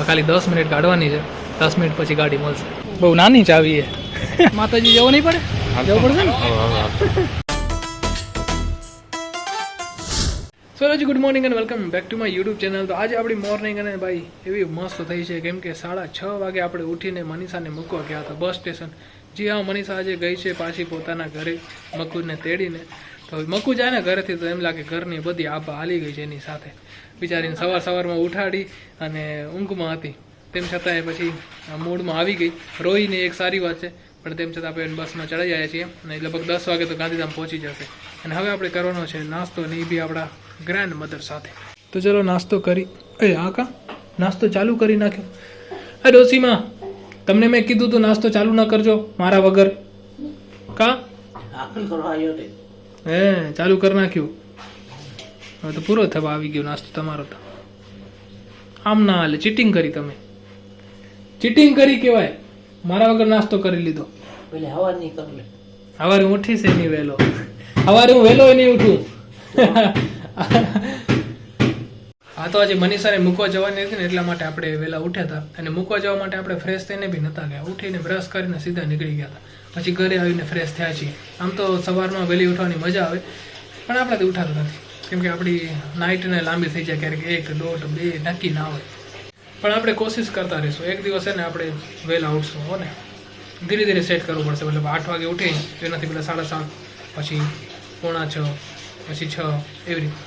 ખાલી 10 મિનિટ કાઢવાની છે. 10 મિનિટ પછી ગાડી મળશે. બહુ નાની ચાવી છે. માતાજી જવું નહીં પડે? જવું પડશે ને? સો good morning and welcome back to my YouTube channel. તો આજે આપણી મોર્નિંગ અને ભાઈ એવી મસ્ત થઈ છે કેમ કે 6:30 વાગે આપણે ઉઠીને મનીષાને મૂકવા ગયા હતા બસ સ્ટેશન. જી હા, મનીષા આજે ગઈ છે પાછી પોતાના ઘરે મકુને તેડીને. તો મકુ જાય ને ઘરેથી તો એમ લાગે ઘરની બધી આબા હાલી ગઈ છે એની સાથે. બિચારીને સવારમાં ઉઠાડી અને ઊંઘમાં હતી, તેમ છતાં પછી મૂડમાં આવી ગઈ. રોઈને એક સારી વાત છે, પણ તેમ છતાં આપણે બસમાં ચડી જાય છીએ અને લગભગ 10 વાગે તો ગાંધીધામ પહોંચી જશે. અને હવે આપણે કરવાનો છે નાસ્તો, ને એ બી આપણા ગ્રાન્ડ મધર સાથે. તો ચલો નાસ્તો કરી. નાસ્તો ચાલુ કરી નાખ્યો. ડોસીમાં તમને મેં કીધું તું નાસ્તો ચાલુ ન કરજો મારા વગર. ચાલુ કરી નાખ્યું. હવે તો પૂરો થવા આવી ગયો નાસ્તો તમારો. તો આમ ના હાલે, ચીટિંગ કરી તમે. ચીટિંગ કરી કહેવાય. મારા વગર નાસ્તો કરી લીધો. સવારે હું ઉઠીશ નહીં વહેલો. સવારે હું વહેલો નહીં ઉઠું. હા, તો આજે મનીષાને મૂકવા જવાની હતી ને એટલા માટે આપણે વહેલા ઉઠ્યા હતા. અને મૂકવા જવા માટે આપણે ફ્રેશ થઈને બી નહોતા ગયા. ઉઠીને બ્રશ કરીને સીધા નીકળી ગયા હતા. પછી ઘરે આવીને ફ્રેશ થયા છીએ. આમ તો સવારમાં વહેલી ઉઠવાની મજા આવે, પણ આપણાથી ઉઠાતું નથી કેમ કે આપણી નાઇટને લાંબી થઈ જાય. ક્યારેક 1, 1.5, 2 નક્કી ના હોય. પણ આપણે કોશિશ કરતા રહીશું. એક દિવસ છે ને આપણે વહેલા ઉઠશું હો ને. ધીરે ધીરે સેટ કરવું પડશે. મતલબ 8 વાગે ઉઠી એનાથી પહેલાં 7:30, પછી 5:45, પછી 6 એવી રીતે.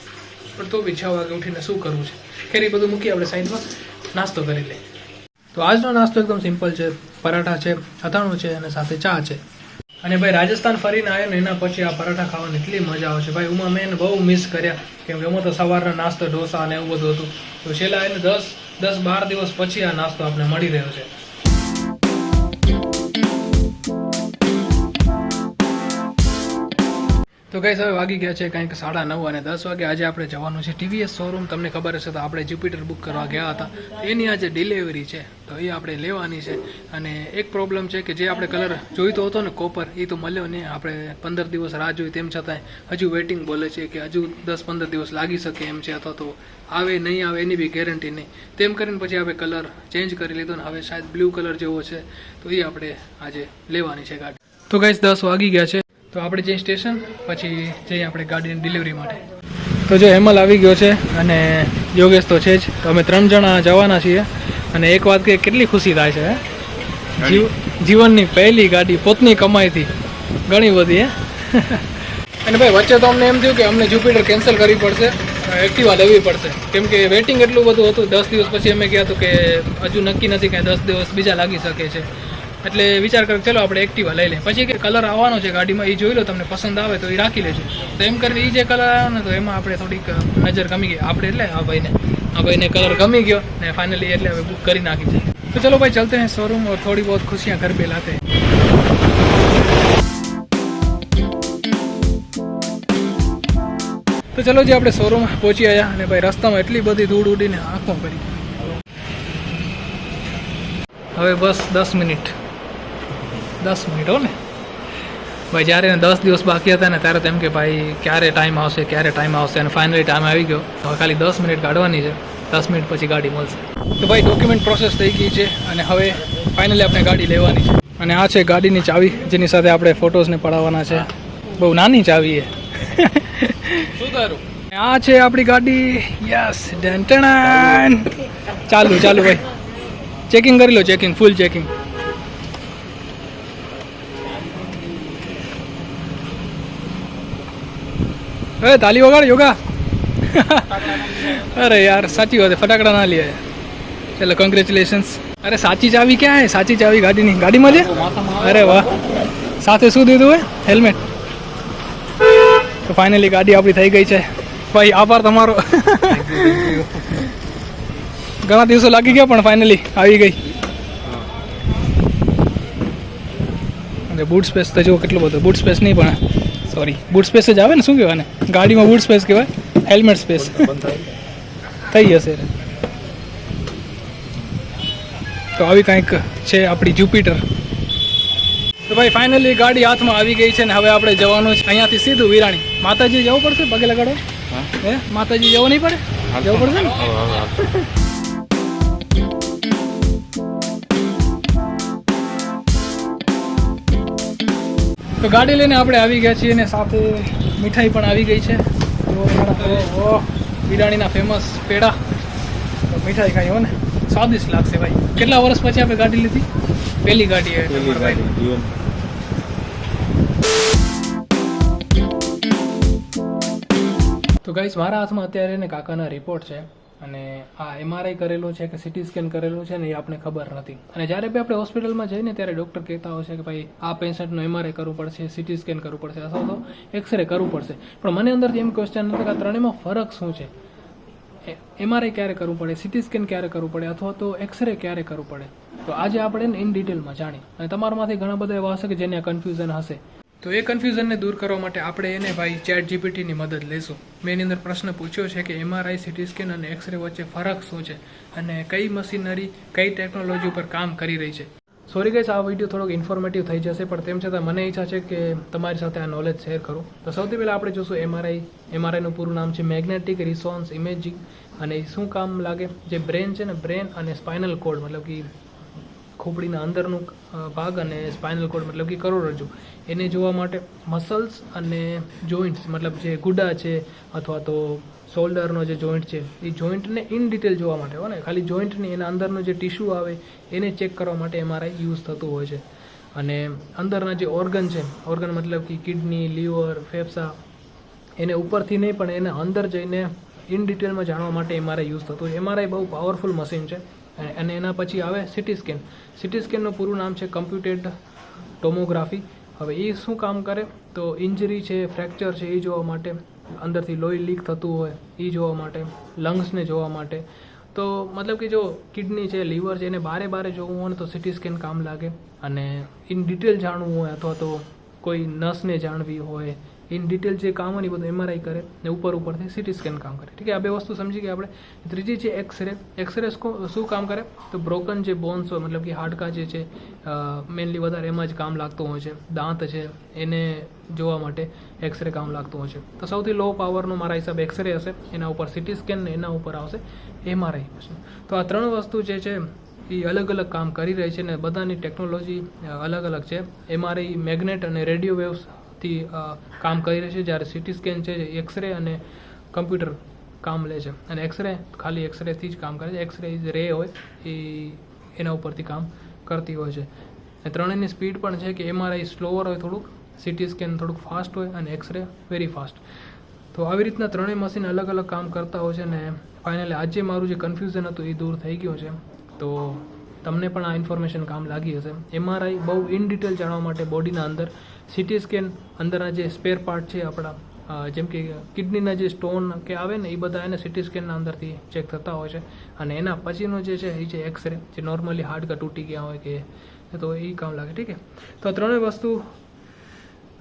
પણ તો બી 6 વાગે ઉઠીને શું કરવું છે? ખેરી બધું મૂકી આપણે સાઈડમાં નાસ્તો કરી લઈએ. તો આજનો નાસ્તો એકદમ સિમ્પલ છે. પરાઠા છે, અથાણું છે અને સાથે ચા છે. અને ભાઈ રાજસ્થાન ફરીને આવ્યો ને એના પછી આ પરાઠા ખાવાની એટલી મજા આવે છે ભાઈ. ઉમાં મેં બહુ મિસ કર્યા કેમ કે એમાં તો સવારના નાસ્તો ઢોસા અને એવું બધું હતું. તો છેલ્લા એને 10-12 દિવસ પછી આ નાસ્તો આપણે મળી રહ્યો છે. તો ગાઈસ હવે વાગી ગયા છે કંઈક 9:30 અને 10 વાગે. આજે આપણે જવાનું છે TVS શોરૂમ. તમને ખબર હશે તો આપણે જ્યુપિટર બુક કરવા ગયા હતા. એની આજે ડિલિવરી છે તો એ આપણે લેવાની છે. અને એક પ્રોબ્લેમ છે કે જે આપણે કલર જોઈતો હતો ને કોપર, એ તો મળ્યો નહીં. આપણે 15 દિવસ રાહ જોઈ, તેમ છતાંય હજુ વેઇટિંગ બોલે છે કે હજુ 10-15 દિવસ લાગી શકે એમ છે, અથવા તો આવે નહીં આવે એની બી ગેરંટી નહીં. તેમ કરીને પછી આપણે કલર ચેન્જ કરી લીધો ને હવે શાયદ બ્લુ કલર જેવો છે, તો એ આપણે આજે લેવાની છે ગાડી. તો ગાઈસ 10 વાગી ગયા છે. તો આપણે જઈએ સ્ટેશન, પછી જઈએ આપણે ગાડીની ડિલિવરી માટે. તો જો હેમલ આવી ગયો છે અને યોગેશ તો છે જ. તો અમે 3 જણા જવાના છીએ. અને એક વાત કે કેટલી ખુશી થાય છે જીવનની પહેલી ગાડી પોતની કમાઈથી. ઘણી બધી અને ભાઈ વચ્ચે તો અમને એમ થયું કે અમને જ્યુપિટર કેન્સલ કરવી પડશે, એક્ટિવા લેવી પડશે કેમ કે વેઇટિંગ એટલું બધું હતું. 10 દિવસ પછી અમે ગયા તો કે હજુ નક્કી નથી કે 10 દિવસ બીજા લાગી શકે છે. એટલે વિચાર કર્યો ચલો આપણે એક્ટિવા લઈ લઈએ. પછી કે કલર આવવાનો છે ગાડીમાં, એ જોઈ લો, તમને પસંદ આવે તો એ રાખી લેજો. તો એમ કરીને એ જે કલર આવ્યો ને તો એમાં આપણે થોડીક નજર ગમી ગઈ આપણે. એટલે આ ભાઈને કલર ગમી ગયો ને ફાઇનલી એટલે હવે બુક કરી નાખી છે. તો ચલો ભાઈ ચલતે हैं शोरूम और थोड़ी बहुत खुशियाँ घर पे लाते हैं. તો ચલો જે આપણે શોરૂમ પહોંચી આવ્યા અને ભાઈ રસ્તામાં એટલી બધી ધૂળ ઉડીને આંખો કરી. હવે બસ 10 મિનિટ હો ને ભાઈ. જ્યારે 10 દિવસ બાકી હતા ને ત્યારે તેમ કે ભાઈ ક્યારે ટાઈમ આવશે અને ફાઇનલી ટાઈમ આવી ગયો. હવે ખાલી 10 મિનિટ કાઢવાની છે. 10 મિનિટ પછી ગાડી મળશે. તો ભાઈ ડોક્યુમેન્ટ પ્રોસેસ થઈ ગઈ છે અને હવે ફાઇનલી આપણે ગાડી લેવાની છે. અને આ છે ગાડીની ચાવી જેની સાથે આપણે ફોટોઝને પડાવવાના છે. બહુ નાની ચાવી છે. શું કરું? આ છે આપણી ગાડી. યસ, ચાલુ ભાઈ. ચેકિંગ કરી લો, ફૂલ ચેકિંગ. તાલી વગાડ યોગા. અરે યાર સાચી વાત, ફટાકડા ના લે. ચલો કોંગ્રેચ્યુલેશન્સ. અરે સાચી ચાવી ક્યાં હે? સાચી ચાવી ગાડીની ગાડીમાં છે. અરે વાહ. સાથે શું દીધું હોય? હેલ્મેટ. તો ફાઇનલી ગાડી આપણી થઈ ગઈ છે ભાઈ. આભાર તમારો. ઘણા દિવસો લાગી ગયા પણ ફાઇનલી આવી ગઈ. અને બૂટ સ્પેસ તો જો કેટલો બધો. બૂટ સ્પેસ નહીં પણ સોરી, બૂટ સ્પેસ જ આવે ને, શું કહેવાય ને ગાડીમાં બૂટ સ્પેસ કહેવાય, હેલ્મેટ સ્પેસ થઈ જશે. તો આવી કંઈક છે આપણી જ્યુપિટર. તો ભાઈ ફાઇનલી ગાડી હાથમાં આવી ગઈ છે ને હવે આપણે જવાનું છે અહીંયાથી સીધું વિરાણી. માતાજી જવું પડશે પગે લગાડવા? માતાજી જવું નહીં પડે? જવું પડશે ને. તો ગાડી લઈને આપણે આવી ગયા છીએ અને સાથે મીઠાઈ પણ આવી ગઈ છે. ઓહો, વિરાણીના ફેમસ પેડા. તો મીઠાઈ ખાઈ હો ને, સ્વાદિષ્ટ લાગશે ભાઈ. કેટલા વર્ષ પછી આપણે ગાડી લીધી? પહેલી ગાડી ભાઈ. તો ગાઈસ, મારા હાથમાં અત્યારે એને કાકાના રિપોર્ટ છે અને આ MRI કરેલું છે કે CT સ્કેન કરેલું છે ને એ આપણે ખબર નથી. અને જ્યારે બી આપણે હોસ્પિટલમાં જઈને ત્યારે ડૉક્ટર કહેતા હોય છે કે ભાઈ આ પેશન્ટનું MRI કરવું પડશે, CT સ્કેન કરવું પડશે અથવા તો એક્સરે કરવું પડશે. પણ મને અંદરથી એમ ક્વેશ્ચન નથી કે આ ત્રણેયમાં ફરક શું છે? MRI ક્યારે કરવું પડે, CT સ્કેન ક્યારે કરવું પડે અથવા તો એક્સરે ક્યારે કરવું પડે? તો આજે આપણે ઇન ડિટેલમાં જાણીએ. અને તમારામાંથી ઘણા બધા એવા હશે કે જેને કન્ફ્યુઝન હશે. તો એ કન્ફ્યુઝનને દૂર કરવા માટે આપણે એને ભાઈ ChatGPTની મદદ લઈશું. મેં એની અંદર પ્રશ્ન પૂછ્યો છે કે MRI, CT સ્કેન અને એક્સરે વચ્ચે ફરક શું છે અને કઈ મશીનરી કઈ ટેકનોલોજી ઉપર કામ કરી રહી છે. સોરી ગાઈસ, આ વિડીયો થોડોક ઇન્ફોર્મેટિવ થઈ જશે, પણ તેમ છતાં મને ઈચ્છા છે કે તમારી સાથે આ નોલેજ શેર કરું. તો સૌથી પહેલાં આપણે જોશું MRI. MRIનું પૂરું નામ છે મેગ્નેટિક રિસોન્સ ઇમેજિંગ. અને એ શું કામ લાગે? જે બ્રેન છે ને, બ્રેન અને સ્પાઇનલ કોડ મતલબ કે ખોપડીના અંદરનું ભાગ અને સ્પાઇનલ કોડ મતલબ કે કરોડરજ્જુ, એને જોવા માટે મસલ્સ અને જોઈન્ટ્સ મતલબ જે ગુડા છે અથવા તો શોલ્ડરનો જે જોઈન્ટ છે એ જોઈન્ટને ઇન ડિટેલ જોવા માટે હોય ને, ખાલી જોઈન્ટની એના અંદરનું જે ટિશ્યુ આવે એને ચેક કરવા માટે MRI યુઝ થતું હોય છે. અને અંદરના જે ઓર્ગન છે, ઓર્ગન મતલબ કે કિડની, લીવર, ફેફસા, એને ઉપરથી નહીં પણ એને અંદર જઈને ઇન ડિટેલમાં જાણવા માટે MRI યુઝ થતું હોય. MRI બહુ પાવરફુલ મશીન છે. અને એના પછી આવે CT સ્કેન. CT સ્કેનનું પૂરું નામ છે કમ્પ્યુટેડ ટોમોગ્રાફી. હવે એ શું કામ કરે? તો ઇન્જરી છે, ફ્રેક્ચર છે એ જોવા માટે, અંદરથી લોહી લીક થતું હોય એ જોવા માટે, લંગ્સને જોવા માટે. તો મતલબ કે જો કિડની છે, લીવર છે, એને બારે જોવું હોય ને તો CT સ્કેન કામ લાગે. અને ઇન ડિટેલ જાણવું હોય અથવા તો કોઈ નસને જાણવી હોય, ઇન ડિટેલ જે કામ હોય એ બધું MRI કરે ને ઉપરથી CT સ્કેન કામ કરે. ઠીક છે, આ બે વસ્તુ સમજી ગયા આપણે. ત્રીજી છે એક્સરે. એક્સરે શું કામ કરે? તો બ્રોકન જે બોન્સ હોય મતલબ કે હાડકા જે છે મેનલી વધારે એમાં જ કામ લાગતું હોય છે. દાંત છે એને જોવા માટે એક્સરે કામ લાગતું હોય છે. તો સૌથી લો પાવરનો મારા હિસાબે એક્સરે હશે, એના ઉપર CT સ્કેન ને એના ઉપર આવશે MRI. તો આ ત્રણ વસ્તુ જે છે એ અલગ અલગ કામ કરી રહી છે ને બધાની ટેકનોલોજી અલગ અલગ છે. MRI મેગ્નેટ અને રેડિયો વેવ્સ થી કામ કરી રહી છે, જ્યારે CT સ્કેન છે એક્સરે અને કમ્પ્યુટર કામ લે છે. અને એક્સરે ખાલી એક્સરેથી જ કામ કરે છે. એક્સરે રે હોય એ એના ઉપરથી કામ કરતી હોય છે. અને ત્રણેયની સ્પીડ પણ છે કે MRI સ્લોવર હોય થોડુંક, CT સ્કેન થોડુંક ફાસ્ટ હોય અને એક્સરે વેરી ફાસ્ટ. તો આવી રીતના ત્રણેય મશીન અલગ અલગ કામ કરતા હોય છે. ને ફાઇનલી આજે મારું જે કન્ફ્યુઝન હતું એ દૂર થઈ ગયું છે. તો તમને પણ આ ઇન્ફોર્મેશન કામ લાગી હશે. MRI બહુ ઇન ડિટેલ જાણવા માટે બોડીના અંદર, CT સ્કેન અંદરના જે સ્પેર પાર્ટ છે આપણા જેમ કે કિડનીના જે સ્ટોન કે આવે ને એ બધા એને CT સ્કેનના અંદરથી ચેક થતા હોય છે. અને એના પછીનો જે છે એ છે એક્સરે, જે નોર્મલી હાડકા તૂટી ગયા હોય કે તો એ કામ લાગે. ઠીક છે, તો આ ત્રણેય વસ્તુ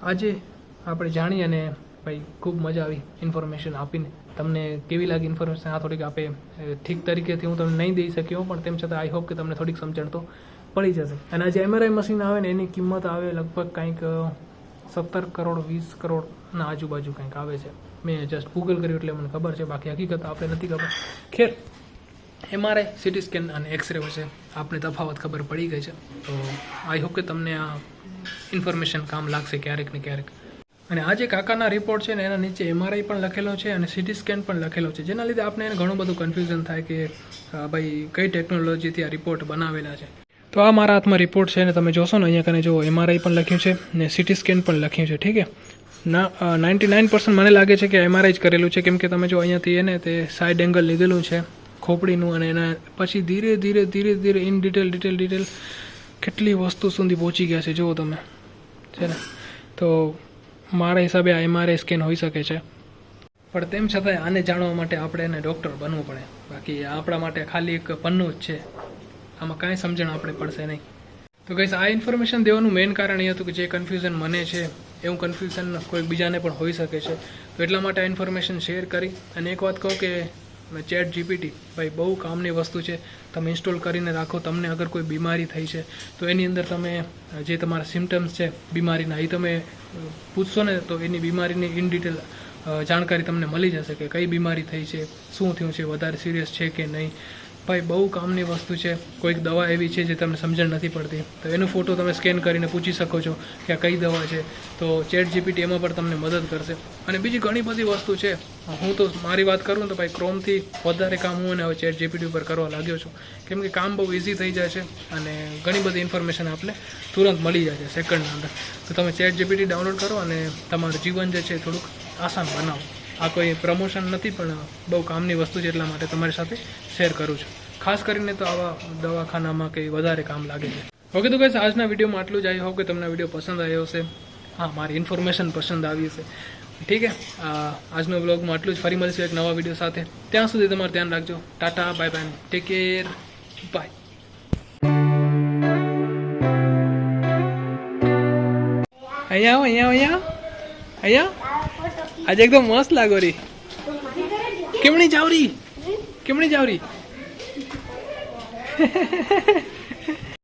આજે આપણે જાણી અને ભાઈ ખૂબ મજા આવી ઇન્ફોર્મેશન આપીને. તમને કેવી લાગી ઇન્ફોર્મેશન? આ થોડીક આપે ઠીક તરીકેથી હું તમને નહીં દઈ શક્યો, પણ તેમ છતાં આઈ હોપ કે તમને થોડીક સમજણ તો પડી જશે. અને આ જે MRI મશીન આવે ને એની કિંમત આવે લગભગ કંઈક 17 કરોડ 20 કરોડના આજુબાજુ કંઈક આવે છે. મેં જસ્ટ ગૂગલ કર્યું એટલે મને ખબર છે, બાકી હકીકત આપણે નથી ખબર. ખેર, MRI, CT સ્કેન અને એક્સરે વચ્ચે આપણે તફાવત ખબર પડી ગઈ છે. તો આઈ હોપ કે તમને આ ઇન્ફોર્મેશન કામ લાગશે ક્યારેક ને ક્યારેક. અને આ જે કાકાના રિપોર્ટ છે ને એના નીચે MRI પણ લખેલો છે અને CT સ્કેન પણ લખેલો છે, જેના લીધે આપણે એને ઘણું બધું કન્ફ્યુઝન થાય કે ભાઈ કઈ ટેકનોલોજીથી આ રિપોર્ટ બનાવેલા છે. તો આ મારા હાથમાં રિપોર્ટ છે ને તમે જોશો ને અહીંયા કને જો MRI પણ લખ્યું છે ને CT સ્કેન પણ લખ્યું છે. ઠીક છે, 99% મને લાગે છે કે MRI જ કરેલું છે, કેમ કે તમે જો અહીંયાથી એને તે સાઈડ એંગલ લીધેલું છે ખોપડીનું અને એના પછી ધીરે ધીરે ઇન ડિટેલ કેટલી વસ્તુ સુધી પહોંચી ગયા છે જુઓ તમે છે ને. તો મારા હિસાબે આ MRI સ્કેન હોઈ શકે છે, પણ તેમ છતાંય આને જાણવા માટે આપણે એને ડૉક્ટર બનવું પડે. બાકી આપણા માટે ખાલી એક પન્નું જ છે, આમાં કાંઈ સમજણ આપણે પડશે નહીં. તો ગાઈસ, આ ઇન્ફોર્મેશન દેવાનું મેઇન કારણ એ હતું કે જે કન્ફ્યુઝન મને છે એવું કન્ફ્યુઝન કોઈ બીજાને પણ હોઈ શકે છે. તો એટલા માટે આ ઇન્ફોર્મેશન શેર કરી. અને એક વાત કહું કે ChatGPT ભાઈ બહુ કામની વસ્તુ છે. તમે ઇન્સ્ટોલ કરીને રાખો. તમને અગર કોઈ બીમારી થઈ છે તો એની અંદર તમે જે તમારા સિમ્ટમ્સ છે બીમારીના એ તમે પૂછશો ને તો એની બીમારીની ઇન ડિટેલ જાણકારી તમને મળી જશે કે કઈ બીમારી થઈ છે, શું થયું છે, વધારે સિરિયસ છે કે નહીં. ભાઈ બહુ કામની વસ્તુ છે. કોઈક દવા એવી છે જે તમને સમજણ નથી પડતી તો એનો ફોટો તમે સ્કેન કરીને પૂછી શકો છો કે આ કઈ દવા છે. તો ચેટ જીપીટી એમાં પણ તમને મદદ કરશે. અને બીજી ઘણી બધી વસ્તુ છે. હું તો મારી વાત કરું તો ભાઈ ક્રોમથી વધારે કામ હું હવે ચેટ જીપીટી ઉપર કરવા લાગ્યો છું, કેમ કે કામ બહુ ઇઝી થઈ જાય છે અને ઘણી બધી ઇન્ફોર્મેશન આપણે તુરંત મળી જાય છે સેકન્ડની અંદર. તો તમે ચેટ જીપીટી ડાઉનલોડ કરો અને તમારું જીવન જે છે થોડુંક આસાન બનાવો. આ કોઈ પ્રમોશન નથી પણ બહુ કામની વસ્તુ છે, એટલા માટે તમારી સાથે શેર કરું છું. ખાસ કરીને તો આવા દવાખાનામાં કંઈ વધારે કામ લાગે છે. ઓકે તો ગાઈસ, આજના વિડીયોમાં આટલું જ. આઈ હોપ કે તમને વિડીયો પસંદ આવ્યો હશે. હા, મારી ઇન્ફોર્મેશન પસંદ આવી હશે. ઠીક છે, આજનો બ્લોગમાં આટલું જ. ફરી મળીશું એક નવા વિડીયો સાથે. ત્યાં સુધી તમારું ધ્યાન રાખજો. Tata, bye bye, take care, bye. અહીંયા આવો, અહીંયા આજે એકદમ મસ્ત લાગો રી. કેમણી જાવરી?